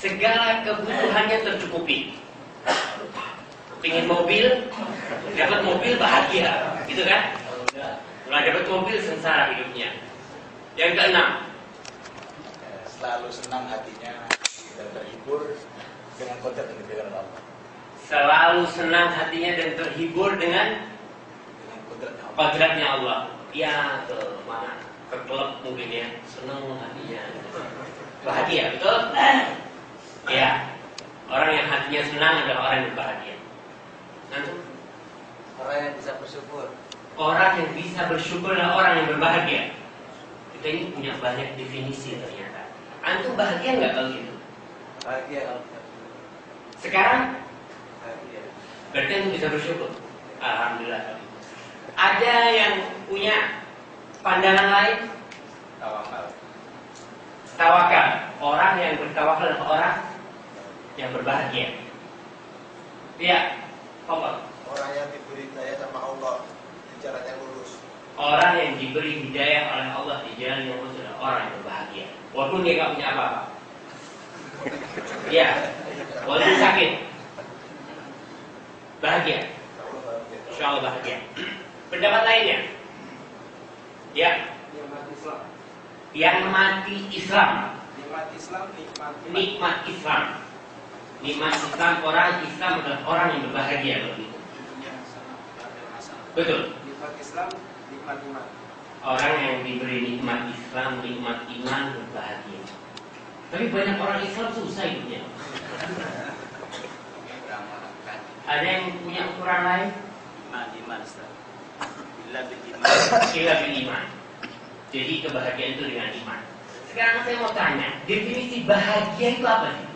segala kebutuhannya tercukupi. Pengen mobil, dapat mobil bahagia, gitu kan? Kalau dapat mobil sengsara hidupnya. Yang keenam, selalu senang hatinya dan terhibur dengan kodrat yang diberikan oleh Allah. Selalu senang hatinya dan terhibur dengan kodratnya Allah. Ya, ke mana? Ke klub mobilnya, senang hatinya. Bahagia, betul? Ya, orang yang hatinya senang adalah orang yang berbahagia. Orang yang bisa bersyukur. Orang yang bisa bersyukur adalah orang yang berbahagia. Kita ini punya banyak definisi ternyata. Antum bahagia nggak kalau gitu? Bahagia kalau Sekarang bahagia. berarti antum bisa bersyukur. Alhamdulillah. Ada yang punya pandangan lain? Tawakal. Tawakal. Orang yang bertawakal adalah orang yang berbahagia. Ya, apa? Orang yang diberi hidayah sama Allah di jalan yang lurus. Orang yang diberi hidayah oleh Allah di jalan yang lurus adalah orang yang berbahagia. Walaupun dia nggak punya apa-apa. Ya, walaupun sakit, bahagia. Insya Allah bahagia. Pendapat lainnya? Ya. Yang mati Islam. Yang mati Islam. Nikmat Islam, Nikmat Islam. Nikmat Islam, orang Islam adalah orang yang berbahagia begitu. Betul. nikmat Islam, nikmat iman. Orang yang diberi nikmat Islam, nikmat iman, berbahagia. Tapi banyak orang Islam susah hidupnya. Ada yang punya ukuran lain? Iman Ustaz. Bila bil iman. Jadi kebahagiaan itu dengan iman. Sekarang saya mau tanya, definisi bahagia itu apa sih?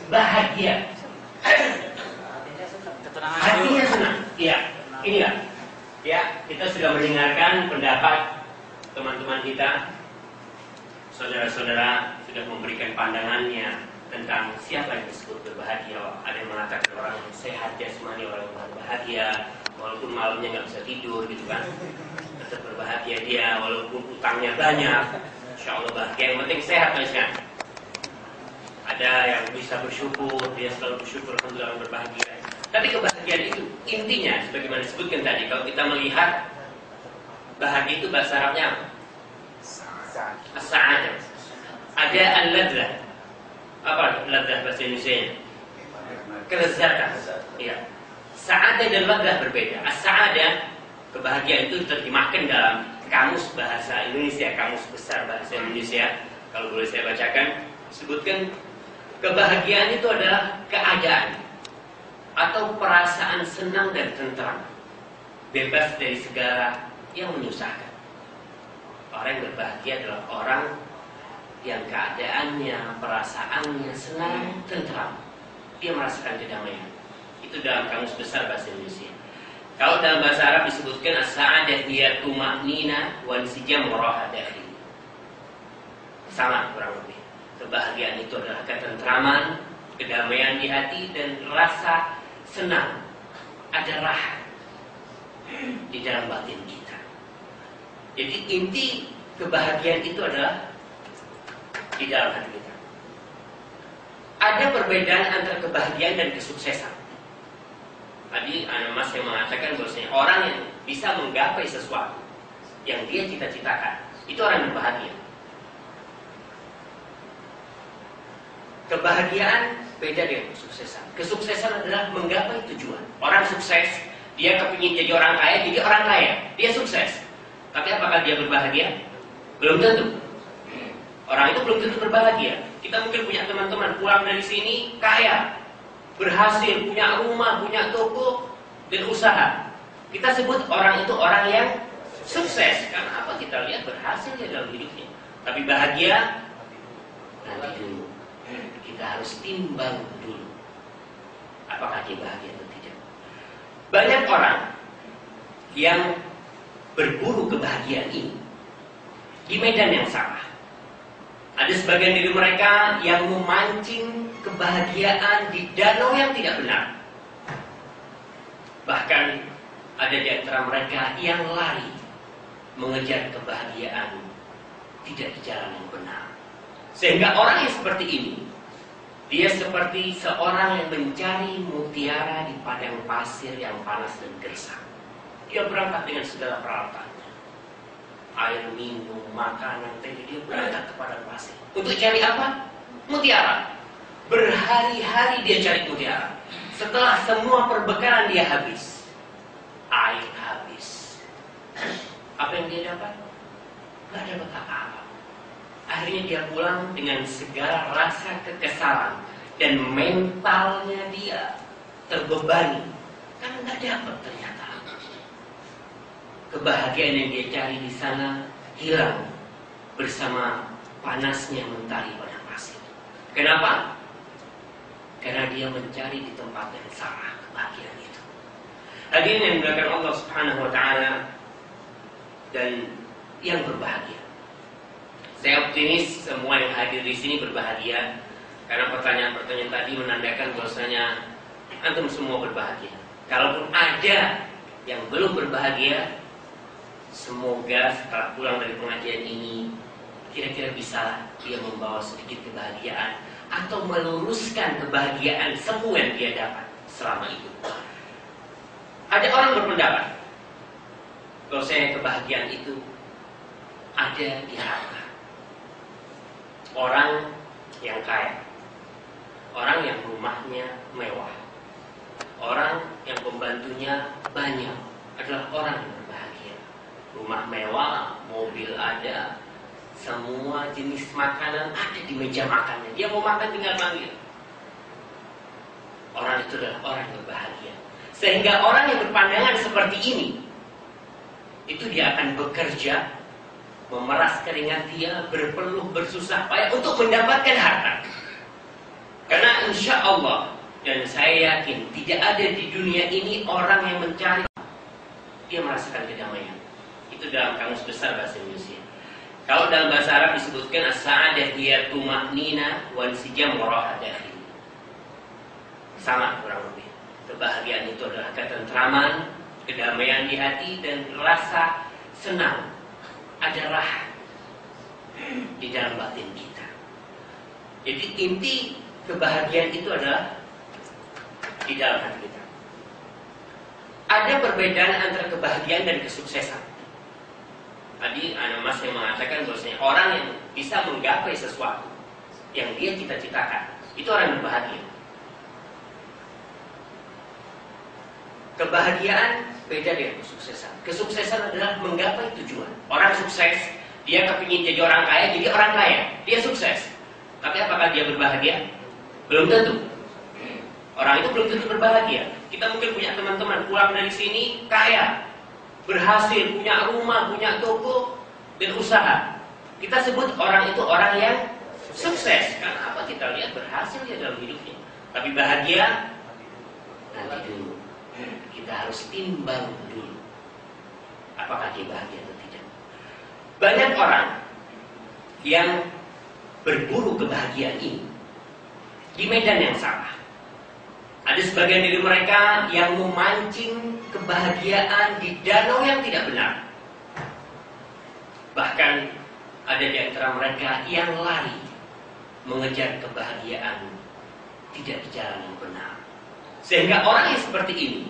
Bahagia. Hatinya senang. Iya. Inilah. Ya, kita sudah mendengarkan pendapat teman-teman kita. Saudara-saudara sudah memberikan pandangannya tentang siapa yang disebut berbahagia. Ada yang mengatakan orang yang sehat jasmani, orang yang berbahagia, walaupun malamnya nggak bisa tidur, gitu kan. Tetap berbahagia dia, walaupun utangnya banyak. Insya Allah bahagia. Yang penting sehat, kan? Ada yang bisa bersyukur, dia selalu bersyukur, alhamdulillah berbahagia. Tapi kebahagiaan itu intinya, sebagaimana disebutkan tadi, kalau kita melihat bahagia itu bahasa Arabnya apa? As-sa'adah. Ada al-ladzah. Apa ladzah bahasa Indonesia? Kelezatan. Iya. Sa'adah dan ladzah berbeda. As-sa'adah, kebahagiaan itu diterjemahkan dalam kamus bahasa Indonesia, kamus besar bahasa Indonesia. Kalau boleh saya bacakan, disebutkan kebahagiaan itu adalah keadaan atau perasaan senang dan tentram, bebas dari segala yang menyusahkan. Orang yang berbahagia adalah orang yang keadaannya, perasaannya senang, tentram. Dia merasakan kedamaian. Itu dalam kamus besar bahasa Indonesia. Kalau dalam bahasa Arab disebutkan as-sa'adah hiya tuma'nina wal sijam raha dakhili. Sama kurang lebih. Kebahagiaan itu adalah ketentraman, kedamaian di hati dan rasa senang, ada rahat di dalam batin kita. Jadi inti kebahagiaan itu adalah di dalam hati kita. Ada perbedaan antara kebahagiaan dan kesuksesan. Tadi Mas yang mengatakan bahwasanya orang yang bisa menggapai sesuatu yang dia cita-citakan, itu orang yang bahagia. Kebahagiaan beda dengan kesuksesan. Kesuksesan adalah menggapai tujuan. Orang sukses, dia kepingin jadi orang kaya, jadi orang kaya. Dia sukses. Tapi apakah dia berbahagia? Belum tentu. Orang itu belum tentu berbahagia. Kita mungkin punya teman-teman pulang dari sini kaya, berhasil, punya rumah, punya toko, dan usaha. Kita sebut orang itu orang yang sukses. Karena apa? Kita lihat berhasil dia dalam hidupnya. Tapi bahagia nanti dulu. Kita harus timbang dulu apakah dia bahagia atau tidak. Banyak orang yang berburu kebahagiaan ini di medan yang salah. Ada sebagian dari mereka yang memancing kebahagiaan di danau yang tidak benar. Bahkan ada di antara mereka yang lari mengejar kebahagiaan tidak di jalan yang benar. Sehingga orang yang seperti ini, dia seperti seorang yang mencari mutiara di padang pasir yang panas dan gersang. Dia berangkat dengan segala peralatannya, air minum, makanan, teh. Dia berangkat ke padang pasir untuk cari apa? Mutiara. Berhari-hari dia cari mutiara. Setelah semua perbekalan dia habis, air habis, apa yang dia dapat? Gak dapat apa-apa. Akhirnya dia pulang dengan segala rasa kekesalan dan mentalnya dia terbebani karena gak dapat ternyata. Kebahagiaan yang dia cari di sana hilang bersama panasnya mentari padang pasir. Kenapa? Karena dia mencari di tempat yang salah kebahagiaan itu. Hadirin yang dimuliakan Allah Subhanahu wa taala dan yang berbahagia. Saya optimis semua yang hadir di sini berbahagia karena pertanyaan-pertanyaan tadi menandakan bahwasanya antum semua berbahagia. Kalaupun ada yang belum berbahagia, semoga setelah pulang dari pengajian ini kira-kira bisa dia membawa sedikit kebahagiaan atau meluruskan kebahagiaan semua yang dia dapat selama itu. Ada orang berpendapat bahwasanya kebahagiaan itu ada di harta. Orang yang kaya, orang yang rumahnya mewah, orang yang pembantunya banyak adalah orang yang berbahagia. Rumah mewah, mobil ada, semua jenis makanan ada di meja makannya. Dia mau makan tinggal panggil. Orang itu adalah orang yang berbahagia. Sehingga orang yang berpandangan seperti ini, itu dia akan bekerja, memeras keringat dia, berpeluh, bersusah payah untuk mendapatkan harta. Karena insya Allah, dan saya yakin tidak ada di dunia ini orang yang mencari, dia merasakan kedamaian. Itu dalam kamus besar bahasa Indonesia. Kalau dalam bahasa Arab disebutkan as-sa'adah hiya tuma'nina wa insijam waraha dakhil. Sama kurang lebih. Kebahagiaan itu adalah ketentraman, kedamaian di hati dan rasa senang. Ada rahat di dalam batin kita. Jadi inti kebahagiaan itu adalah di dalam hati kita. Ada perbedaan antara kebahagiaan dan kesuksesan. Tadi ada mas yang mengatakan bahwasanya orang yang bisa menggapai sesuatu yang dia cita-citakan, itu orang yang berbahagia. Kebahagiaan beda dengan kesuksesan. Kesuksesan adalah menggapai tujuan. Orang sukses, dia kepingin jadi orang kaya, jadi orang kaya. Dia sukses. Tapi apakah dia berbahagia? Belum tentu. Orang itu belum tentu berbahagia. Kita mungkin punya teman-teman pulang dari sini kaya, berhasil, punya rumah, punya toko, dan usaha. Kita sebut orang itu orang yang sukses. Karena apa? Kita lihat berhasil dia dalam hidupnya. Tapi bahagia nanti dulu. Kita harus timbang dulu apakah dia bahagia atau tidak. Banyak orang yang berburu kebahagiaan ini di medan yang salah. Ada sebagian dari mereka yang memancing kebahagiaan di danau yang tidak benar. Bahkan ada di antara mereka yang lari mengejar kebahagiaan tidak di jalan yang benar. Sehingga orang yang seperti ini,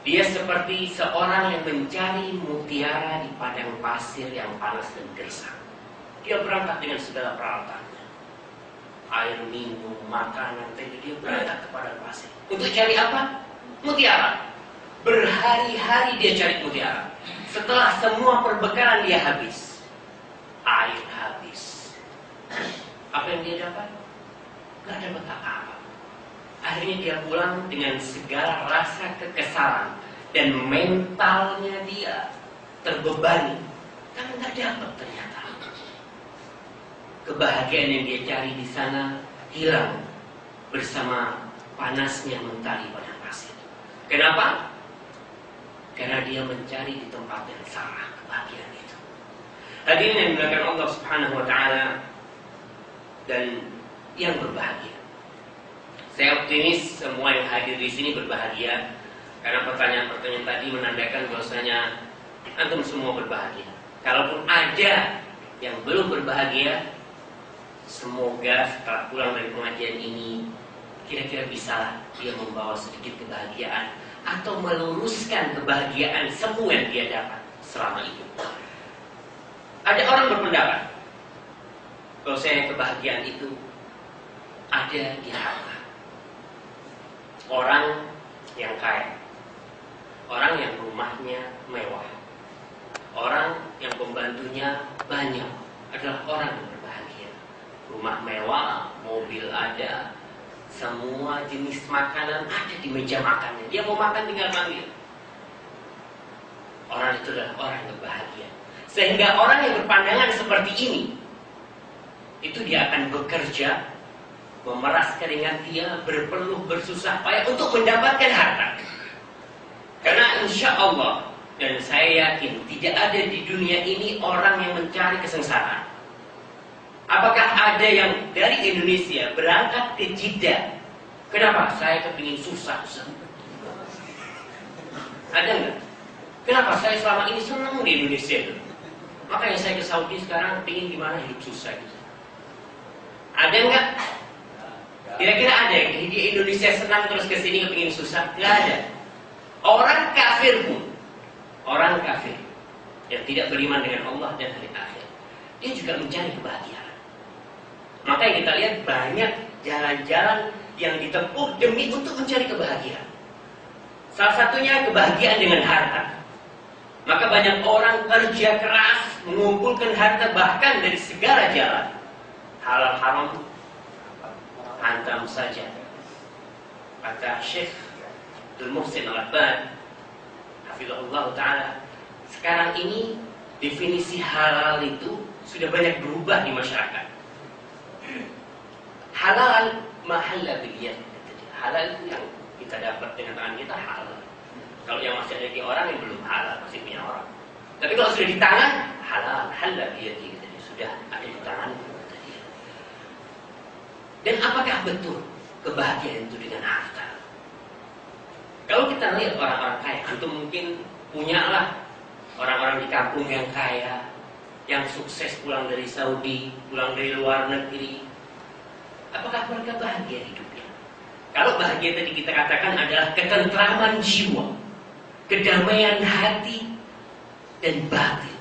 dia seperti seorang yang mencari mutiara di padang pasir yang panas dan gersang. Dia berangkat dengan segala peralatannya, air minum, makanan, teh. Dia berangkat ke padang pasir untuk cari apa? Mutiara. Berhari-hari dia cari mutiara. Setelah semua perbekalan dia habis, air habis, apa yang dia dapat? Gak dapat apa-apa. Akhirnya dia pulang dengan segala rasa kekesalan dan mentalnya dia terbebani karena nggak dapat ternyata. Kebahagiaan yang dia cari di sana hilang bersama panasnya mentari padang pasir. Kenapa? Karena dia mencari di tempat yang salah kebahagiaan itu. Hadirin yang dimuliakan Allah Subhanahu wa taala dan yang berbahagia. Saya optimis semua yang hadir di sini berbahagia karena pertanyaan-pertanyaan tadi menandakan bahwasanya antum semua berbahagia. Kalaupun ada yang belum berbahagia, semoga setelah pulang dari pengajian ini kira-kira bisa dia membawa sedikit kebahagiaan atau meluruskan kebahagiaan semua yang dia dapat selama itu. Ada orang berpendapat kalau saya kebahagiaan itu ada di harta. Orang yang kaya, orang yang rumahnya mewah, orang yang pembantunya banyak adalah orang yang berbahagia. Rumah mewah, mobil ada, semua jenis makanan ada di meja makannya. Dia mau makan tinggal panggil. Orang itu adalah orang yang berbahagia. Sehingga orang yang berpandangan seperti ini, itu dia akan bekerja, memeras keringat dia, berpeluh, bersusah payah untuk mendapatkan harta. Karena insya Allah, dan saya yakin tidak ada di dunia ini orang yang mencari kesengsaraan. Apakah ada yang dari Indonesia berangkat ke Jeddah? Kenapa? Saya kepingin susah. Ada nggak? Kenapa? Saya selama ini senang di Indonesia itu. Makanya saya ke Saudi sekarang pingin gimana hidup susah gitu. Ada nggak? Kira-kira ada yang di Indonesia senang terus ke sini kepingin susah? Nggak ada. Orang kafir pun, orang kafir yang tidak beriman dengan Allah dan hari akhir, dia juga mencari kebahagiaan. Makanya kita lihat banyak jalan-jalan yang ditempuh demi untuk mencari kebahagiaan. Salah satunya kebahagiaan dengan harta. Maka banyak orang kerja keras mengumpulkan harta bahkan dari segala jalan. Halal haram hantam saja. Kata Syekh Abdul Muhsin Al-Abbad hafizahullah ta'ala, sekarang ini definisi halal itu sudah banyak berubah di masyarakat. Halal mahalla biliyad. Halal itu yang kita dapat dengan tangan kita halal. Kalau yang masih ada di orang yang belum halal, masih punya orang. Tapi kalau sudah di tangan, halal, halal biliyad, sudah ada di tangan. Dan apakah betul kebahagiaan itu dengan harta? Kalau kita lihat orang-orang kaya, itu mungkin punyalah orang-orang di kampung yang kaya, yang sukses pulang dari Saudi, pulang dari luar negeri. Apakah mereka bahagia hidupnya? Kalau bahagia tadi kita katakan adalah ketentraman jiwa, kedamaian hati dan batin.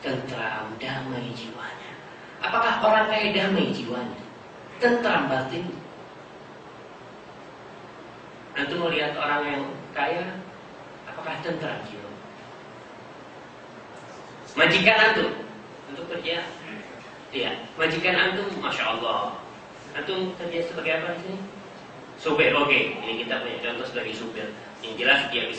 Tentram, damai jiwanya. Apakah orang kaya damai jiwanya? Tentram batin. Antum melihat orang yang kaya, apakah tentram jiwa? Majikan antum untuk kerja, iya. Majikan antum, masya Allah. Antum kerja sebagai apa di sini? Supir, oke. Ini kita punya contoh sebagai supir. Yang jelas dia bisa